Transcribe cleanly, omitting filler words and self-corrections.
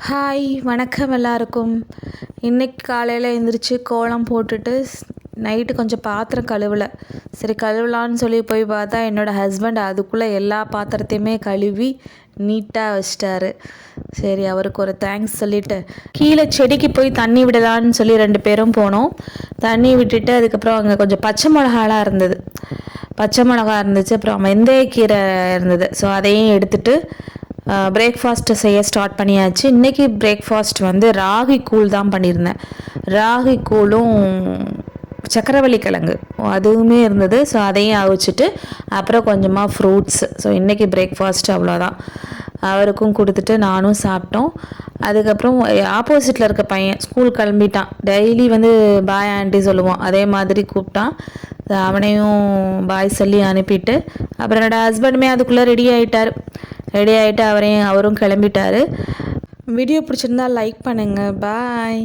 Hi வணக்கம் எல்லாருக்கும். இன்றைக்கி காலையில் எழுந்திரிச்சு கோலம் போட்டுட்டு நைட்டு கொஞ்சம் பாத்திரம் கழுவலை. சரி கழுவலான்னு சொல்லி போய் பார்த்தா என்னோடய ஹஸ்பண்ட் அதுக்குள்ளே எல்லா பாத்திரத்தையுமே கழுவி நீட்டாக வச்சிட்டாரு. சரி அவருக்கு ஒரு தேங்க்ஸ் சொல்லிவிட்டு கீழே செடிக்கு போய் தண்ணி விடலான்னு சொல்லி 2 பேரும் போனோம். தண்ணி விட்டுட்டு அதுக்கப்புறம் அங்கே கொஞ்சம் பச்சை மிளகாலாம் இருந்தது. அப்புறம் வெந்தயக்கீரை இருந்தது. ஸோ அதையும் எடுத்துகிட்டு பிரேக்ஃபாஸ்ட்டு செய்ய ஸ்டார்ட் பண்ணியாச்சு. இன்றைக்கி பிரேக்ஃபாஸ்ட் ராகி கூழ் தான் பண்ணியிருந்தேன். ராகி கூழும் சக்கரவள்ளி கிழங்கு அதுவுமே இருந்தது. ஸோ அதையும் அவிச்சிட்டு அப்புறம் கொஞ்சமாக ஃப்ரூட்ஸ். ஸோ இன்றைக்கி பிரேக்ஃபாஸ்ட் அவ்வளோதான். அவருக்கும் கொடுத்துட்டு நானும் சாப்பிட்டோம். அதுக்கப்புறம் ஆப்போசிட்டில் இருக்க பையன் ஸ்கூல் கிளம்பிட்டான். டெய்லி பாய் ஆண்டி சொல்லுவான், அதே மாதிரி கூப்பிட்டான். அவனையும் பாய் சொல்லி அனுப்பிட்டு அப்புறம் என்னோடய ஹஸ்பண்டுமே அதுக்குள்ளே ரெடி ஆகிட்டு அவரும் கிளம்பிட்டார். வீடியோ பிடிச்சிருந்தா லைக் பண்ணுங்கள். பாய்.